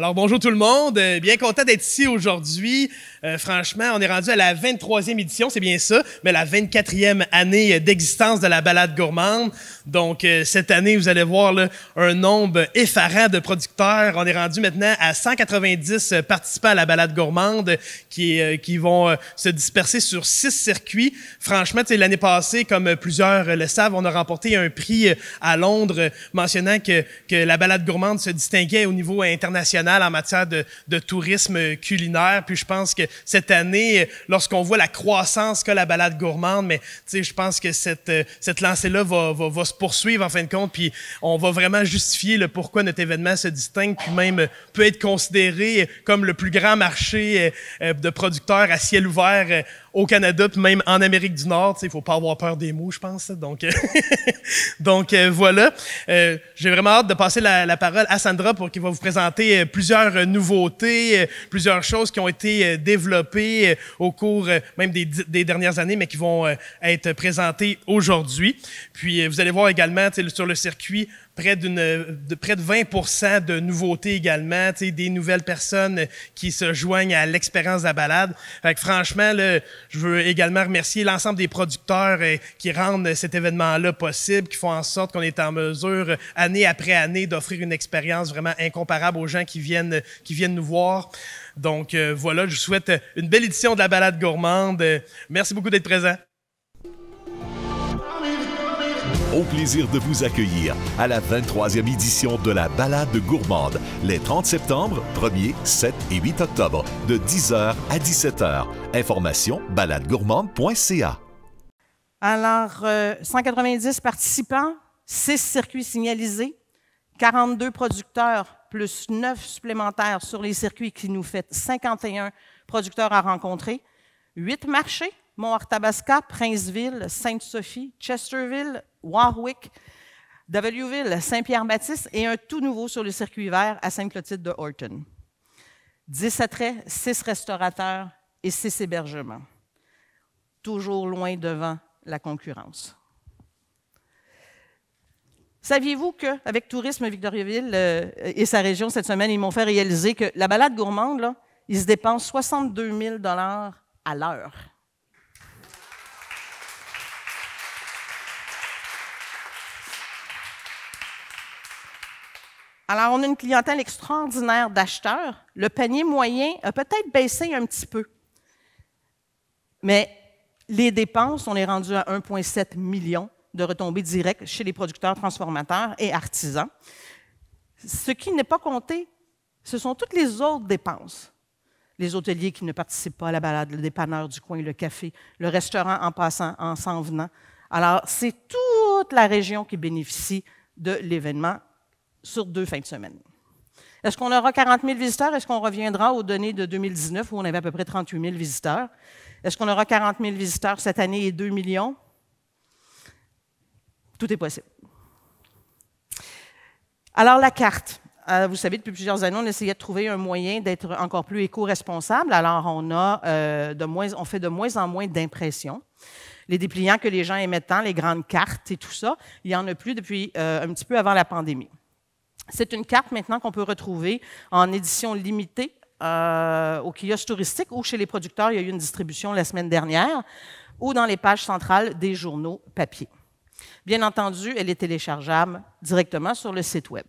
Alors, bonjour tout le monde. Bien content d'être ici aujourd'hui. Franchement, on est rendu à la 23e édition, c'est bien ça, mais la 24e année d'existence de la balade gourmande. Donc, cette année, vous allez voir là, un nombre effarant de producteurs. On est rendu maintenant à 190 participants à la balade gourmande qui vont se disperser sur 6 circuits. Franchement, l'année passée, comme plusieurs le savent, on a remporté un prix à Londres mentionnant que la balade gourmande se distinguait au niveau international en matière de tourisme culinaire. Puis je pense que cette année, lorsqu'on voit la croissance qu'a la balade gourmande, mais je pense que cette lancée-là va se poursuivre en fin de compte, puis on va vraiment justifier le pourquoi notre événement se distingue, puis même peut être considéré comme le plus grand marché de producteurs à ciel ouvert au Canada, puis même en Amérique du Nord. Il ne faut pas avoir peur des mots, je pense. Donc, voilà. J'ai vraiment hâte de passer la parole à Sandra pour qu'elle va vous présenter plusieurs nouveautés, plusieurs choses qui ont été développées au cours même des dernières années, mais qui vont être présentées aujourd'hui. Puis, vous allez voir également sur le circuit près de 20% de nouveautés également, des nouvelles personnes qui se joignent à l'expérience de la balade. Fait que franchement, là, je veux également remercier l'ensemble des producteurs qui rendent cet événement-là possible, qui font en sorte qu'on est en mesure, année après année, d'offrir une expérience vraiment incomparable aux gens qui viennent nous voir. Donc voilà, je vous souhaite une belle édition de la balade gourmande. Merci beaucoup d'être présents. Au plaisir de vous accueillir à la 23e édition de la balade gourmande, les 30 septembre, 1er, 7 et 8 octobre, de 10h à 17h. Information baladegourmande.ca. Alors, 190 participants, 6 circuits signalisés, 42 producteurs, plus 9 supplémentaires sur les circuits qui nous fait 51 producteurs à rencontrer, 8 marchés, Mont-Arthabasca, Princeville, Sainte-Sophie, Chesterville, Warwick, Wville, Saint-Pierre-Baptiste et un tout nouveau sur le circuit vert à Sainte-Clotilde de Horton. 10 attraits, 6 restaurateurs et 6 hébergements. Toujours loin devant la concurrence. Saviez-vous qu'avec Tourisme Victoriaville et sa région cette semaine, ils m'ont fait réaliser que la balade gourmande, là, ils se dépensent 62 000 $ à l'heure. Alors, on a une clientèle extraordinaire d'acheteurs. Le panier moyen a peut-être baissé un petit peu. Mais les dépenses, on est rendu à 1,7 million de retombées directes chez les producteurs, transformateurs et artisans. Ce qui n'est pas compté, ce sont toutes les autres dépenses. Les hôteliers qui ne participent pas à la balade, le dépanneur du coin, le café, le restaurant en passant, en s'en venant. Alors, c'est toute la région qui bénéficie de l'événement sur 2 fins de semaine. Est-ce qu'on aura 40 000 visiteurs? Est-ce qu'on reviendra aux données de 2019 où on avait à peu près 38 000 visiteurs? Est-ce qu'on aura 40 000 visiteurs cette année et 2 millions? Tout est possible. Alors, la carte. Vous savez, depuis plusieurs années, on essayait de trouver un moyen d'être encore plus éco-responsable. Alors, on fait de moins en moins d'impressions. Les dépliants que les gens aimaient tant, les grandes cartes et tout ça, il n'y en a plus depuis un petit peu avant la pandémie. C'est une carte maintenant qu'on peut retrouver en édition limitée au kiosque touristique ou chez les producteurs. Il y a eu une distribution la semaine dernière ou dans les pages centrales des journaux papier. Bien entendu, elle est téléchargeable directement sur le site Web.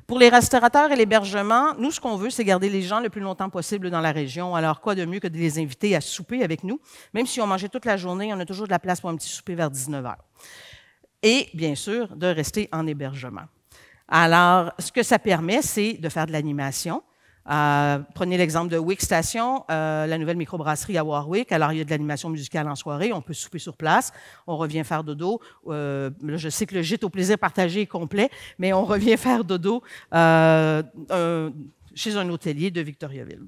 Pour les restaurateurs et l'hébergement, nous, ce qu'on veut, c'est garder les gens le plus longtemps possible dans la région. Alors, quoi de mieux que de les inviter à souper avec nous? Même si on mangeait toute la journée, on a toujours de la place pour un petit souper vers 19h. Et, bien sûr, de rester en hébergement. Alors, ce que ça permet, c'est de faire de l'animation. Prenez l'exemple de Wick Station, la nouvelle microbrasserie à Warwick. Alors, il y a de l'animation musicale en soirée. On peut souper sur place. On revient faire dodo. Là, je sais que le gîte au plaisir partagé est complet, mais on revient faire dodo chez un hôtelier de Victoriaville.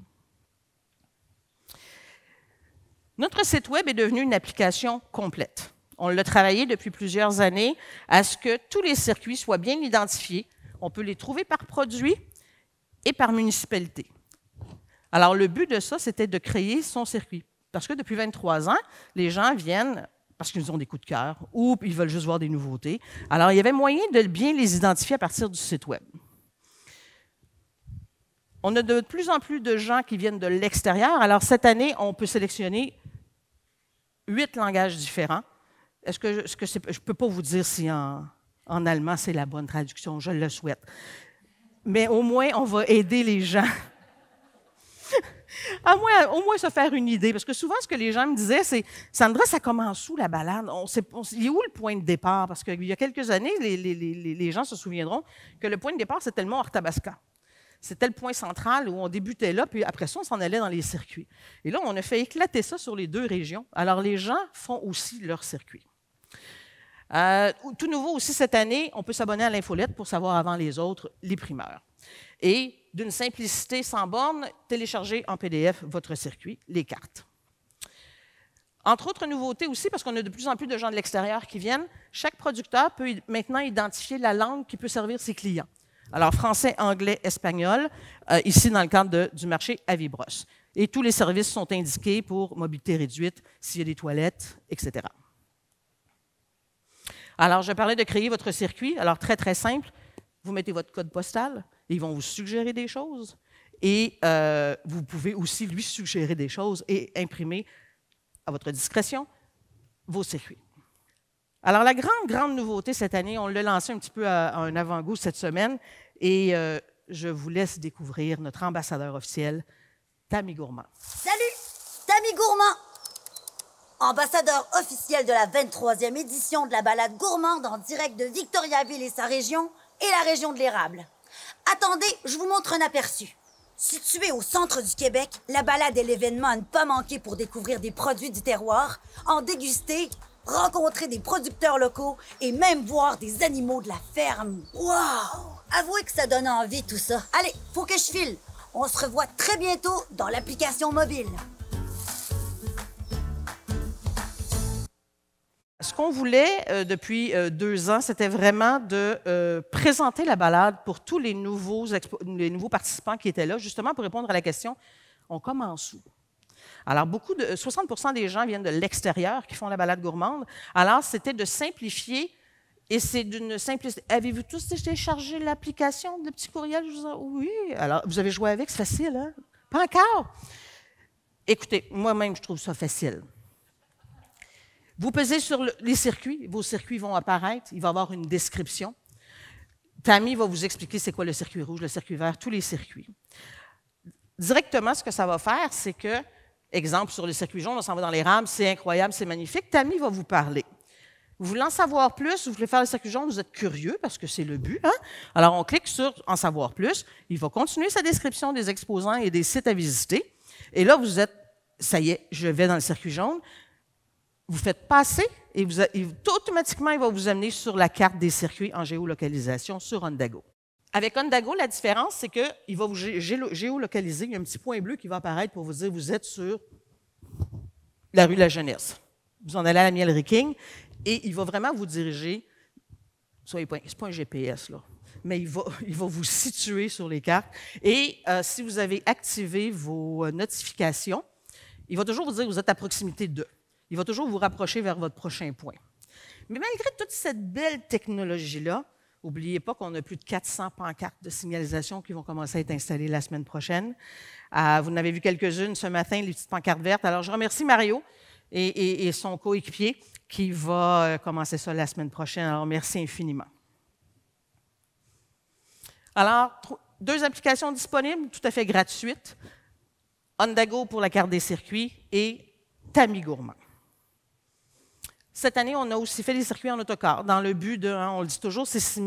Notre site Web est devenu une application complète. On l'a travaillé depuis plusieurs années à ce que tous les circuits soient bien identifiés. On peut les trouver par produit et par municipalité. Alors, le but de ça, c'était de créer son circuit. Parce que depuis 23 ans, les gens viennent parce qu'ils ont des coups de cœur ou ils veulent juste voir des nouveautés. Alors, il y avait moyen de bien les identifier à partir du site Web. On a de plus en plus de gens qui viennent de l'extérieur. Alors, cette année, on peut sélectionner 8 langages différents. Je ne peux pas vous dire si en allemand c'est la bonne traduction, je le souhaite. Mais au moins, on va aider les gens. Au moins se faire une idée. Parce que souvent, ce que les gens me disaient, c'est « Sandra, ça commence où la balade? Il est où le point de départ? » Parce qu'il y a quelques années, les gens se souviendront que le point de départ, c'était le mont Arthabasca. C'était le point central où on débutait là, puis après ça, on s'en allait dans les circuits. Et là, on a fait éclater ça sur les 2 régions. Alors, les gens font aussi leur circuit. Tout nouveau aussi cette année, on peut s'abonner à l'infolette pour savoir avant les autres les primeurs. Et d'une simplicité sans borne, télécharger en PDF votre circuit, les cartes. Entre autres nouveautés aussi, parce qu'on a de plus en plus de gens de l'extérieur qui viennent, chaque producteur peut maintenant identifier la langue qui peut servir ses clients. Alors, français, anglais, espagnol, ici dans le cadre du marché Avibros. Et tous les services sont indiqués pour mobilité réduite, s'il y a des toilettes, etc. Alors, je parlais de créer votre circuit. Alors, très, très simple. Vous mettez votre code postal, ils vont vous suggérer des choses et vous pouvez aussi lui suggérer des choses et imprimer à votre discrétion vos circuits. Alors, la grande nouveauté cette année, on l'a lancé un petit peu à un avant-goût cette semaine et je vous laisse découvrir notre ambassadeur officiel, Tammy Gourmand. Salut, Tammy Gourmand, ambassadeur officiel de la 23e édition de la balade gourmande en direct de Victoriaville et sa région et la région de l'érable. Attendez, je vous montre un aperçu. Située au centre du Québec, la balade est l'événement à ne pas manquer pour découvrir des produits du terroir, en déguster, rencontrer des producteurs locaux et même voir des animaux de la ferme. Wow! Avouez que ça donne envie tout ça. Allez, faut que je file. On se revoit très bientôt dans l'application mobile. Ce qu'on voulait depuis 2 ans, c'était vraiment de présenter la balade pour tous les nouveaux participants qui étaient là, justement pour répondre à la question « On commence où? » Alors, 60% des gens viennent de l'extérieur qui font la balade gourmande. Alors, c'était de simplifier, et c'est d'une simplicité. Avez-vous tous téléchargé l'application de petit courriel? Oui. Alors, vous avez joué avec, c'est facile, hein? Pas encore? Écoutez, moi-même, je trouve ça facile. Vous pesez sur les circuits, vos circuits vont apparaître, il va y avoir une description. Tammy va vous expliquer c'est quoi le circuit rouge, le circuit vert, tous les circuits. Directement, ce que ça va faire, c'est que, exemple, sur le circuit jaune, on s'en va dans les rames, c'est incroyable, c'est magnifique. Tammy va vous parler. Vous voulez en savoir plus, vous voulez faire le circuit jaune, vous êtes curieux parce que c'est le but. Hein? Alors, on clique sur « En savoir plus ». Il va continuer sa description des exposants et des sites à visiter. Et là, vous êtes « Ça y est, je vais dans le circuit jaune ». Vous faites passer et automatiquement, il va vous amener sur la carte des circuits en géolocalisation sur Ondago. Avec Ondago, la différence, c'est qu'il va vous géolocaliser. Il y a un petit point bleu qui va apparaître pour vous dire vous êtes sur la rue de la Jeunesse. Vous en allez à la Mielerie King et il va vraiment vous diriger. Ce n'est pas un GPS, là, mais il va vous situer sur les cartes. Et si vous avez activé vos notifications, il va toujours vous dire que vous êtes à proximité d'eux. Il va toujours vous rapprocher vers votre prochain point. Mais malgré toute cette belle technologie-là, n'oubliez pas qu'on a plus de 400 pancartes de signalisation qui vont commencer à être installées la semaine prochaine. Vous en avez vu quelques-unes ce matin, les petites pancartes vertes. Alors, je remercie Mario et son coéquipier qui va commencer ça la semaine prochaine. Alors, merci infiniment. Alors, 2 applications disponibles, tout à fait gratuites. Ondago pour la carte des circuits et Tammy Gourmand. Cette année, on a aussi fait des circuits en autocar, dans le but de, on le dit toujours, c'est 6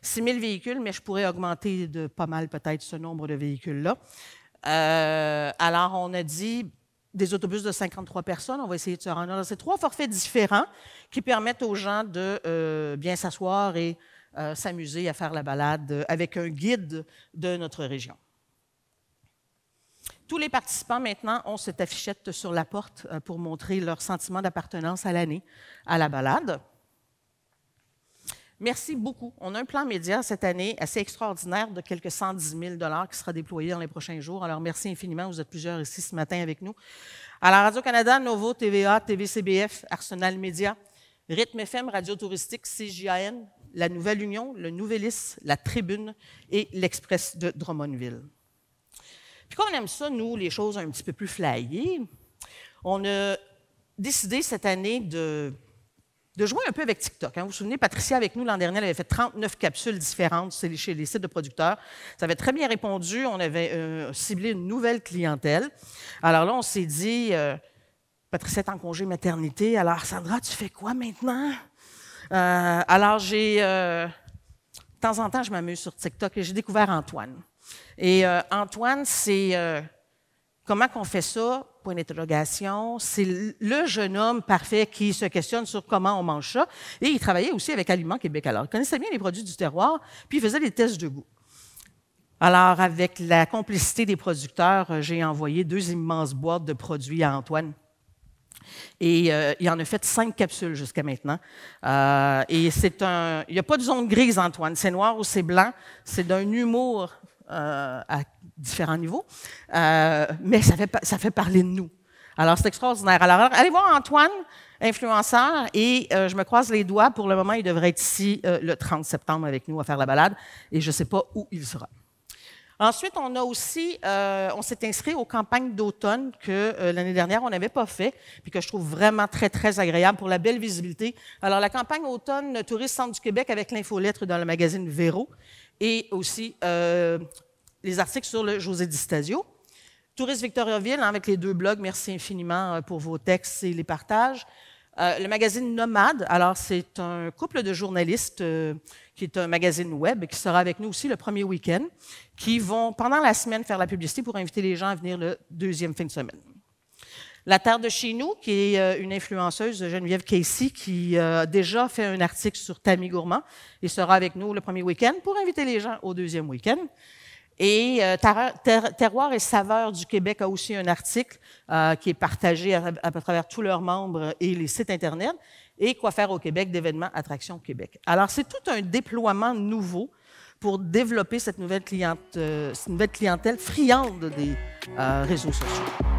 000 véhicules, mais je pourrais augmenter de pas mal peut-être ce nombre de véhicules-là. Alors, on a dit des autobus de 53 personnes, on va essayer de se rendre dans ces 3 forfaits différents qui permettent aux gens de bien s'asseoir et s'amuser à faire la balade avec un guide de notre région. Tous les participants, maintenant, ont cette affichette sur la porte pour montrer leur sentiment d'appartenance à l'année, à la balade. Merci beaucoup. On a un plan média cette année assez extraordinaire de quelques 110 000 $ qui sera déployé dans les prochains jours. Alors, merci infiniment. Vous êtes plusieurs ici ce matin avec nous. Alors, Radio-Canada, Novo, TVA, TVCBF, Arsenal Média, Rythme FM, Radio Touristique, CJAN, la Nouvelle Union, le Nouvelliste, la Tribune et l'Express de Drummondville. Puis comme on aime ça, nous, les choses un petit peu plus flyées, on a décidé cette année de jouer un peu avec TikTok. Vous vous souvenez, Patricia, avec nous l'an dernier, elle avait fait 39 capsules différentes chez les sites de producteurs. Ça avait très bien répondu. On avait ciblé une nouvelle clientèle. Alors là, on s'est dit, Patricia est en congé maternité. Alors, Sandra, tu fais quoi maintenant? Alors, de temps en temps, je m'amuse sur TikTok et j'ai découvert Antoine. Et Antoine, c'est comment qu'on fait ça? Point d'interrogation. C'est le jeune homme parfait qui se questionne sur comment on mange ça. Et il travaillait aussi avec Aliments Québec. Alors, il connaissait bien les produits du terroir, puis il faisait des tests de goût. Alors, avec la complicité des producteurs, j'ai envoyé 2 immenses boîtes de produits à Antoine. Et il en a fait 5 capsules jusqu'à maintenant. Et il n'y a pas de zone grise, Antoine. C'est noir ou c'est blanc. C'est d'un humour à différents niveaux, mais ça fait parler de nous. Alors, c'est extraordinaire. Alors, allez voir Antoine, influenceur, et je me croise les doigts. Pour le moment, il devrait être ici le 30 septembre avec nous à faire la balade, et je ne sais pas où il sera. Ensuite, on a aussi, on s'est inscrit aux campagnes d'automne que l'année dernière, on n'avait pas fait, puis que je trouve vraiment très, très agréable pour la belle visibilité. Alors, la campagne automne Tourisme Centre du Québec avec l'infolettre dans le magazine Véro, et aussi les articles sur le José Di Stasio. Tourisme Victoriaville, avec les 2 blogs, merci infiniment pour vos textes et les partages. Le magazine Nomade, alors c'est un couple de journalistes qui est un magazine web qui sera avec nous aussi le premier week-end, qui vont pendant la semaine faire la publicité pour inviter les gens à venir le 2e fin de semaine. La Terre de chez nous, qui est une influenceuse, Geneviève Casey, qui a déjà fait un article sur Tammy Gourmand et sera avec nous le premier week-end pour inviter les gens au 2e week-end. Et Terroir et saveurs du Québec a aussi un article qui est partagé à travers tous leurs membres et les sites Internet. Et Quoi faire au Québec d'événements Attractions Québec. Alors, c'est tout un déploiement nouveau pour développer cette nouvelle clientèle friande des réseaux sociaux.